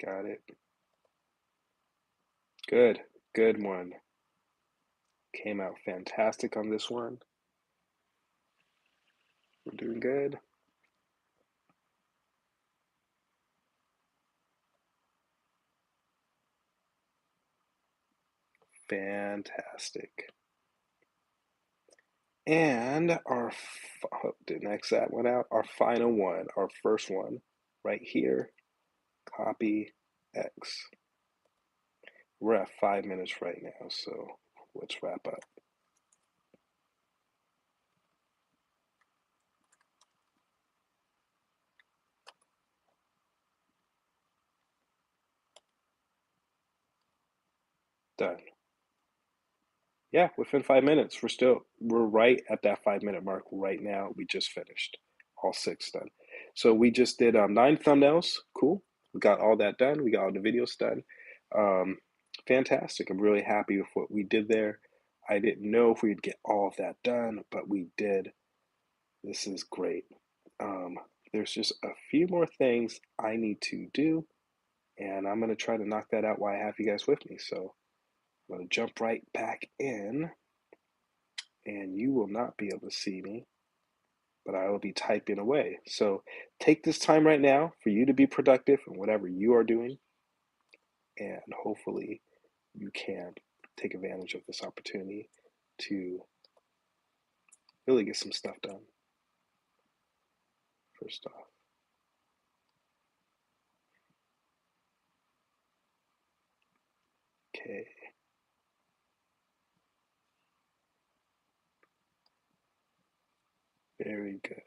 Got it. Good. Good one. Came out fantastic on this one. We're doing good. Fantastic. And our, didn't X that one out. Our final one, our first one, right here. Copy X. We're at 5 minutes right now, so let's wrap up. Done. Yeah, within 5 minutes. We're right at that 5 minute mark right now. We just finished all 6 done. So we just did 9 thumbnails. Cool. We got all that done. We got all the videos done. Um, fantastic. I'm really happy with what we did there. I didn't know if we'd get all of that done, but we did. This is great. Um, there's just a few more things I need to do, and I'm going to try to knock that out while I have you guys with me. So I'm going to jump right back in, and you will not be able to see me. but I will be typing away. So take this time right now for you to be productive in whatever you are doing, and hopefully you can take advantage of this opportunity to really get some stuff done. First off, okay, very good.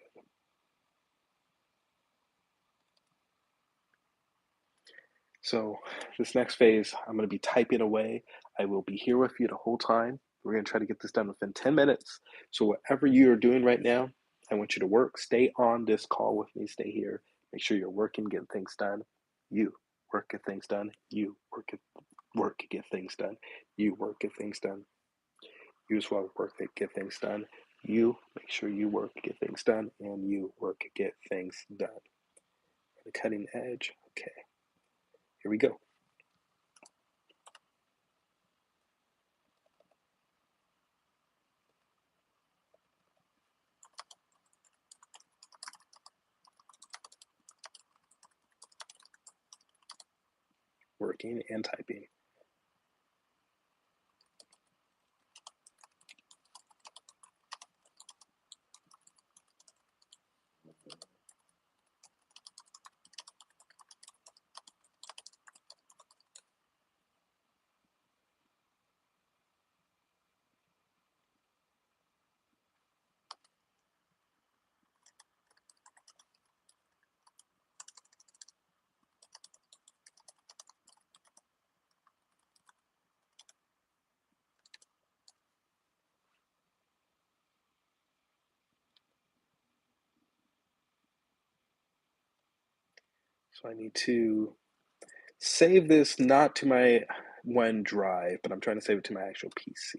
So this next phase, I'm going to be typing away. I will be here with you the whole time. We're going to try to get this done within 10 minutes. So whatever you're doing right now, I want you to work. Stay on this call with me. Stay here. Make sure you're working, getting things done. You work, get things done. You work, get things done. You work, get things done. You as well work, get things done. You make sure you work, get things done, and you work, get things done. The cutting edge. Okay, here we go. Working and typing. So I need to save this not to my OneDrive, but I'm trying to save it to my actual PC.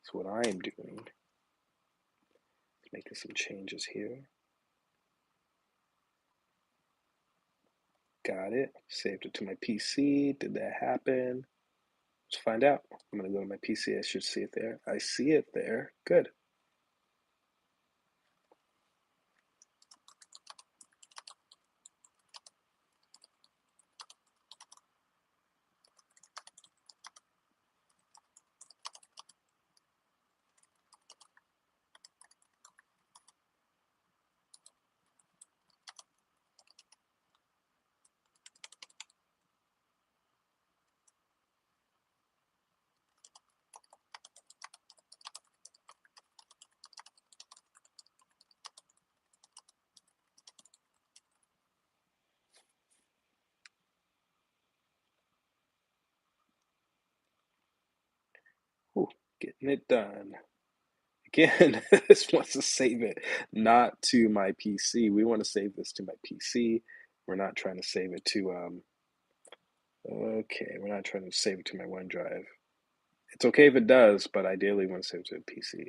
So what I am doing is making some changes here. Got it. Saved it to my PC. Did that happen? Let's find out. I'm going to go to my PC. I should see it there. I see it there. Good. Ooh, getting it done. Again, this wants to save it not to my PC. We want to save this to my PC. We're not trying to save it to, okay, we're not trying to save it to my OneDrive. It's okay if it does, but ideally we want to save it to a PC.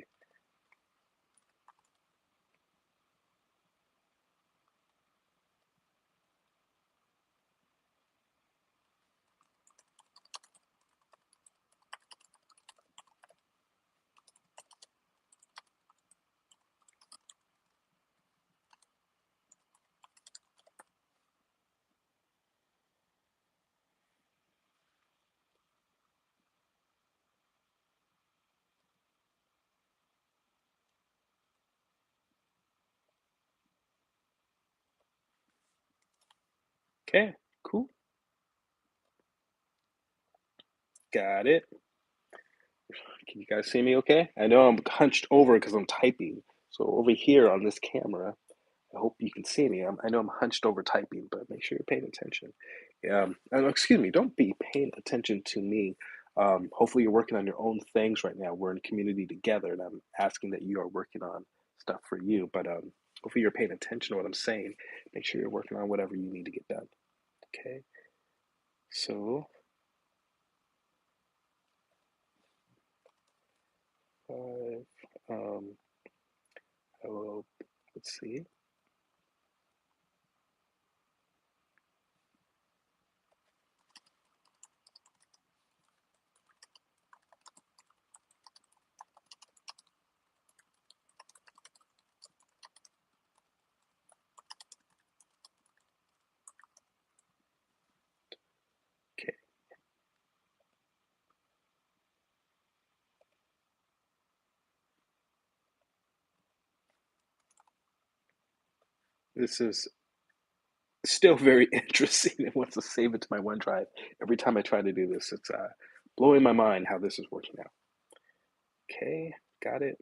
Okay, cool. Got it. Can you guys see me okay? I know I'm hunched over because I'm typing. So over here on this camera, I hope you can see me. I know I'm hunched over typing, but make sure you're paying attention. Excuse me, don't be paying attention to me. Hopefully you're working on your own things right now. We're in community together, and I'm asking that you are working on stuff for you. But hopefully you're paying attention to what I'm saying. Make sure you're working on whatever you need to get done. Okay. So, five. Hello. Let's see. This is still very interesting and wants to save it to my OneDrive. Every time I try to do this, it's blowing my mind how this is working out. Okay, got it.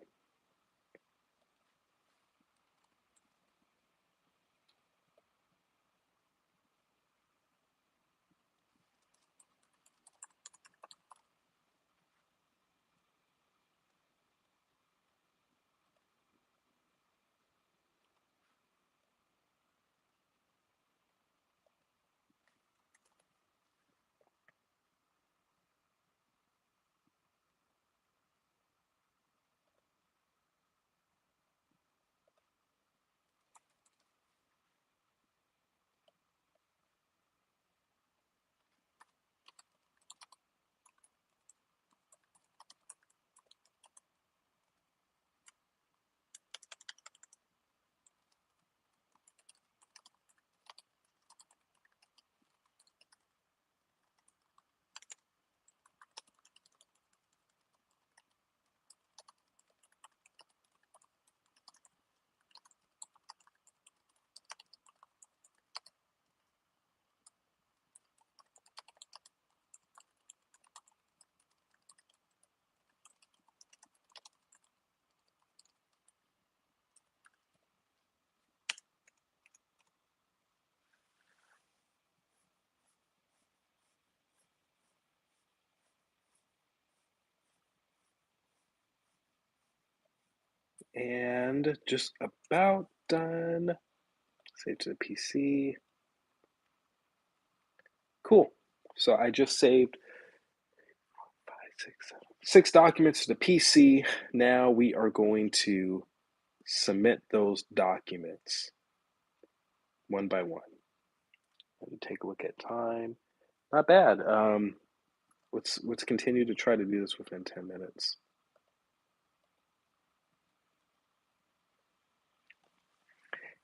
And just about done. Save to the PC. Cool. So I just saved six documents to the PC. Now we are going to submit those documents one by one. Let me take a look at time. Not bad. Let's continue to try to do this within 10 minutes.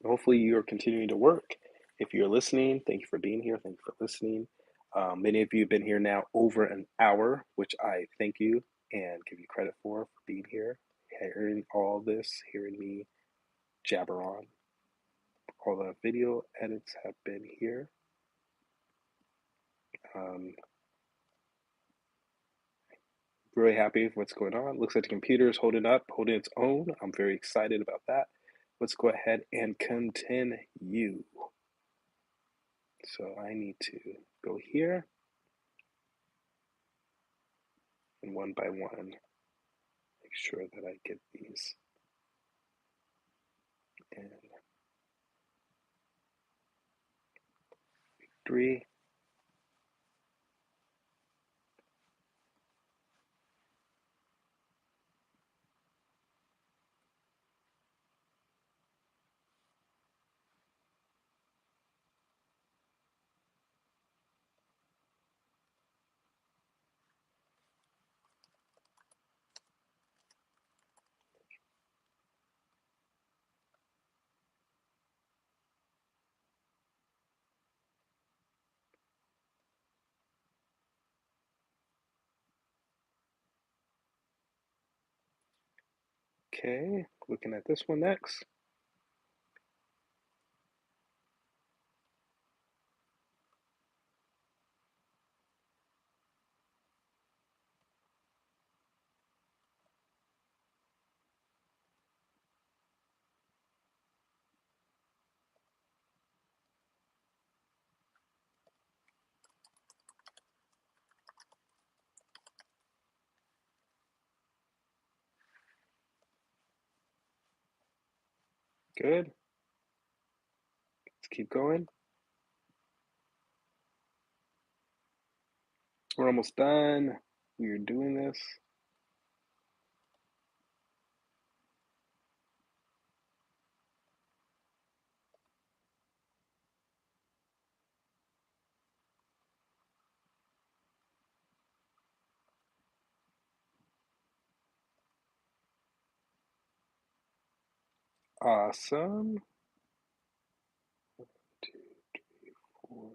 Hopefully you are continuing to work. If you're listening, thank you for being here. Thank you for listening. Many of you have been here now over an hour, which I thank you and give you credit for being here, hearing all this, hearing me jabber on. All the video edits have been here. Really happy with what's going on. Looks like the computer is holding up, holding its own. I'm very excited about that. Let's go ahead and continue. So I need to go here and one by one make sure that I get these in. 3. Okay, looking at this one next. Good. Let's keep going. We're almost done. We are doing this. Awesome. 1, 2, 3, 4.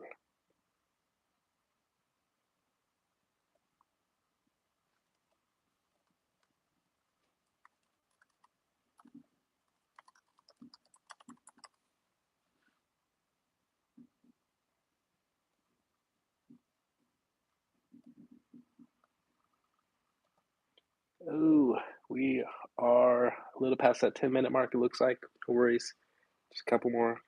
We are a little past that 10-minute mark, it looks like. No worries. Just a couple more.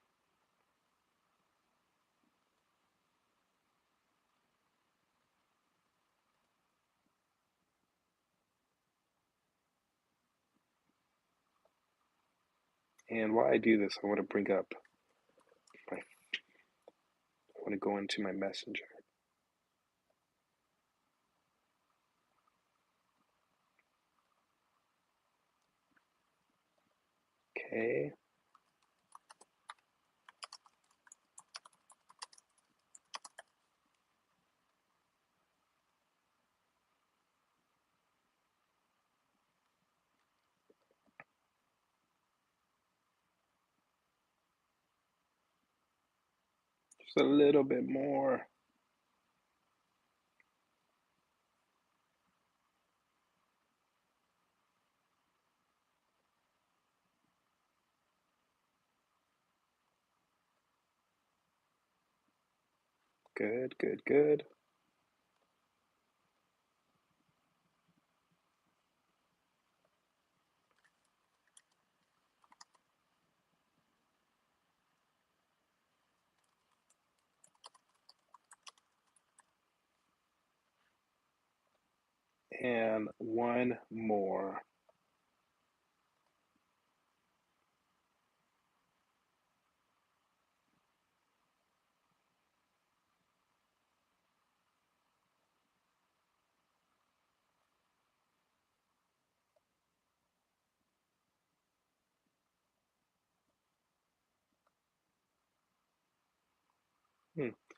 And while I do this, I want to bring up I want to go into my messenger. Okay. Just a little bit more. Good, good, good. And one more.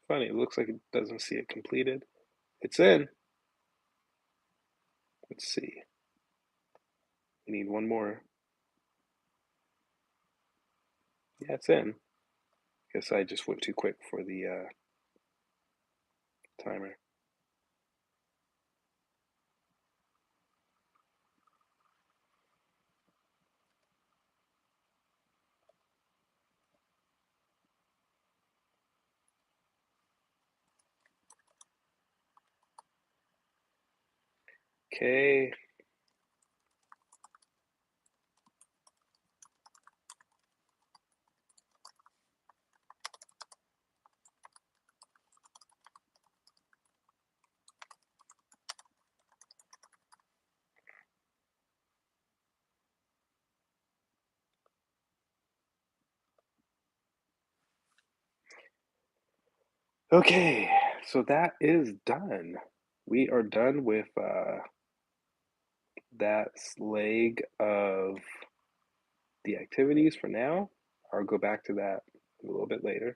Funny, it looks like it doesn't see it completed. It's in. Let's see. We need one more. Yeah, it's in. Guess I just went too quick for the timer. Okay. Okay, so that is done. We are done with that leg of the activities for now. I'll go back to that a little bit later.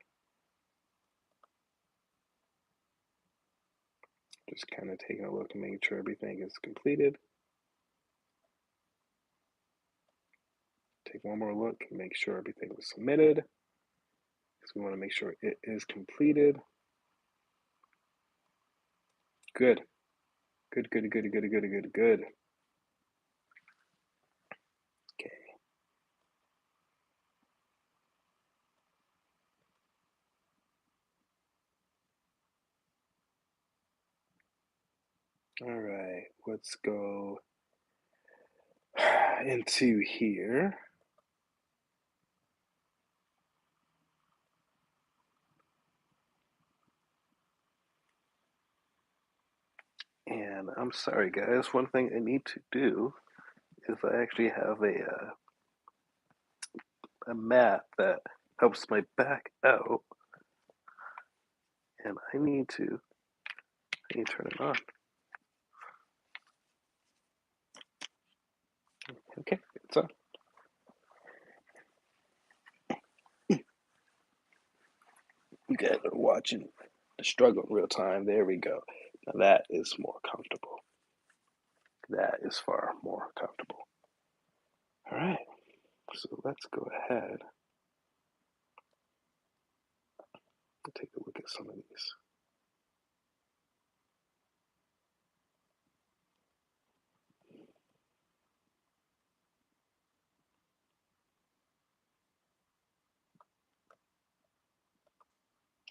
Just kind of taking a look and making sure everything is completed. Take one more look and make sure everything was submitted. Because we want to make sure it is completed. Good. Good, good, good, good, good, good, good. Okay. All right, let's go into here. And I'm sorry, guys. One thing I need to do is I actually have a mat that helps my back out, and I need to turn it on. Okay, it's on. You guys are watching the struggle in real time. There we go. Now that is more comfortable. That is far more comfortable. All right, so let's go ahead and take a look at some of these.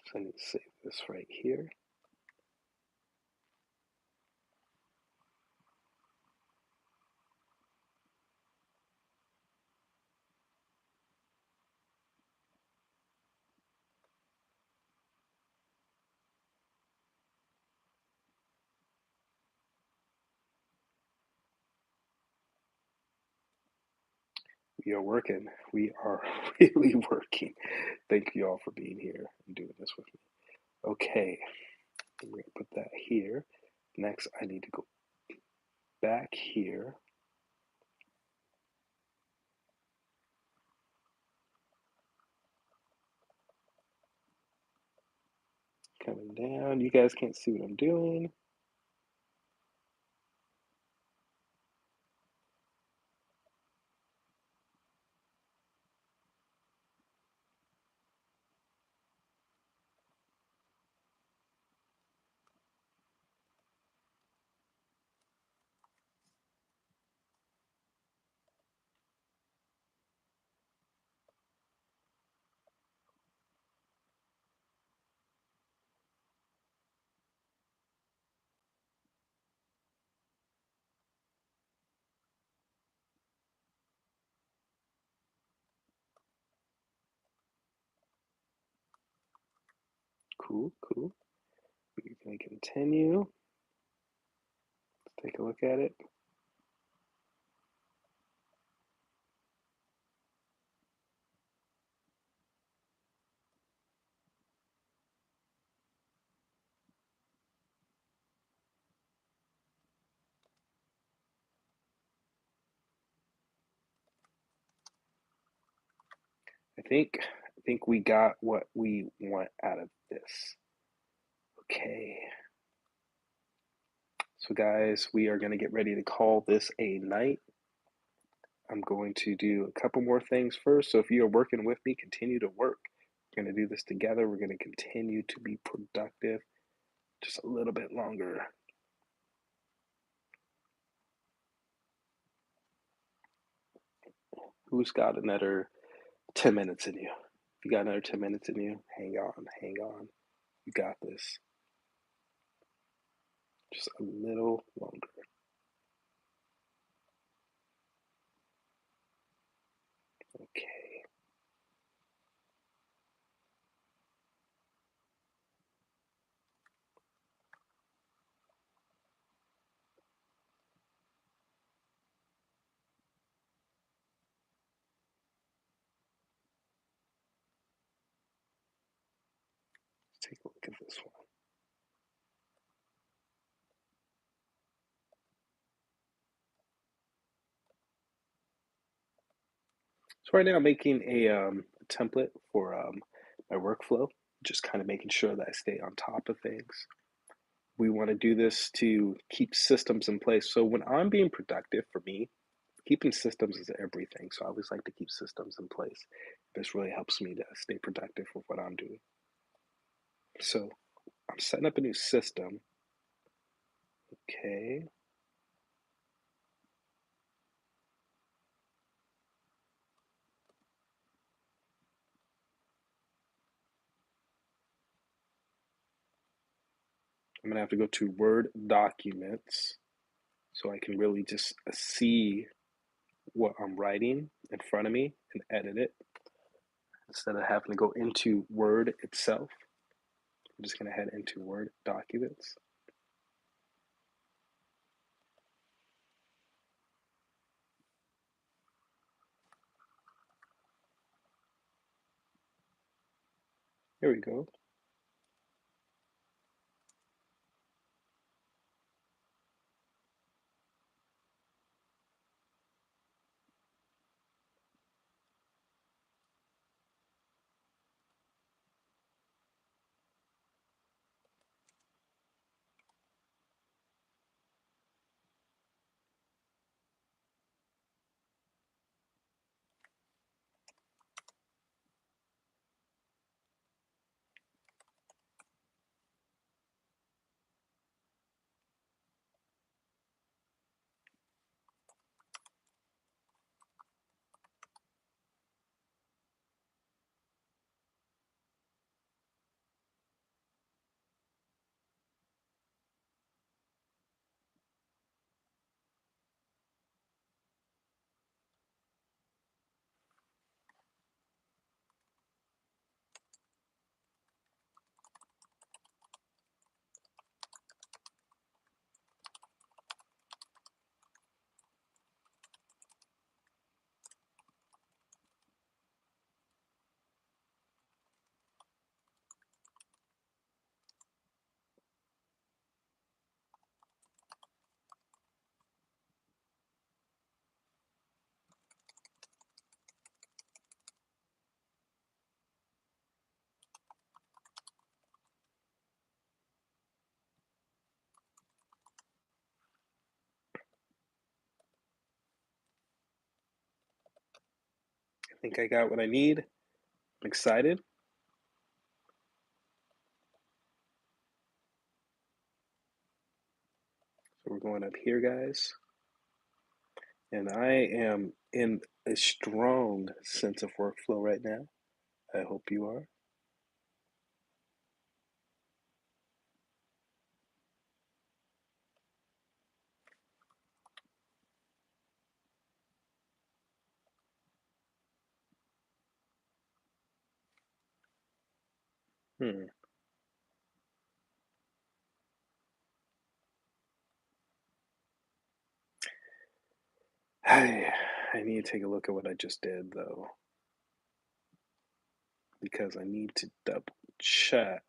So I need to save this right here. We are working. We are really working. Thank you all for being here and doing this with me. Okay, we're going to put that here. Next, I need to go back here. Coming down. You guys can't see what I'm doing. Cool, cool. We're going to continue. Let's take a look at it. I think we got what we want out of this. Okay. So guys, we are going to get ready to call this a night. I'm going to do a couple more things first. So if you are working with me, continue to work. We're going to do this together. We're going to continue to be productive just a little bit longer. Who's got another 10 minutes in you? If you got another 10 minutes in you, hang on, hang on. You got this. Just a little longer. Okay. Let's take a look at this one. So right now I'm making a template for my workflow, just kind of making sure that I stay on top of things. We want to do this to keep systems in place. So when I'm being productive, for me, keeping systems is everything. So I always like to keep systems in place. This really helps me to stay productive with what I'm doing. So I'm setting up a new system. Okay. I'm going to have to go to Word documents so I can really just see what I'm writing in front of me and edit it instead of having to go into Word itself. I'm just going to head into Word documents. Here we go. think I got what I need. I'm excited. So we're going up here, guys. And I am in a strong sense of workflow right now. I hope you are. Hmm. I need to take a look at what I just did, though, because I need to double check.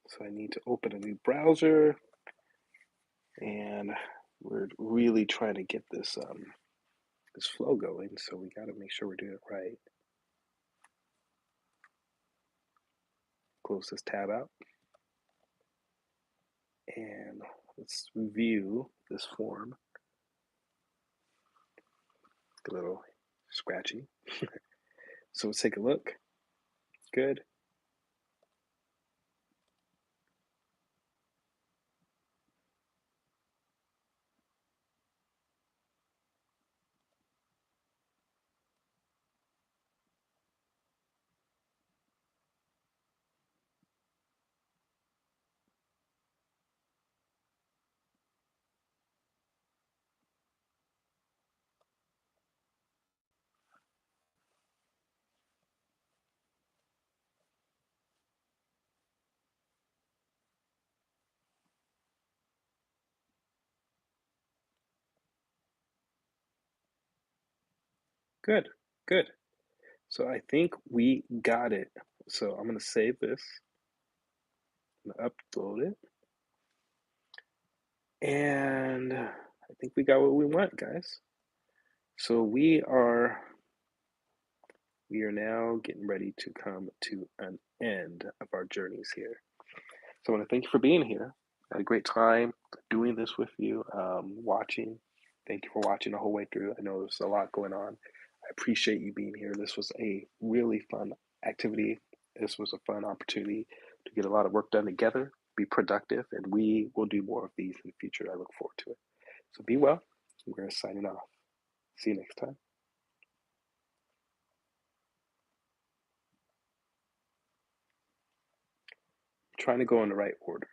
So I need to open a new browser, and we're really trying to get this flow going, so we got to make sure we're doing it right. Close this tab out, and let's review this form. A little scratchy. So let's take a look. Good. Good. Good. So I think we got it. So I'm going to save this. I'm going to upload it. And I think we got what we want, guys. So we are now getting ready to come to an end of our journeys here. So I want to thank you for being here. I had a great time doing this with you, watching. Thank you for watching the whole way through. I know there's a lot going on. I appreciate you being here. This was a really fun activity. This was a fun opportunity to get a lot of work done together, be productive, and we will do more of these in the future. I look forward to it. So be well. We're signing off. See you next time. I'm trying to go in the right order.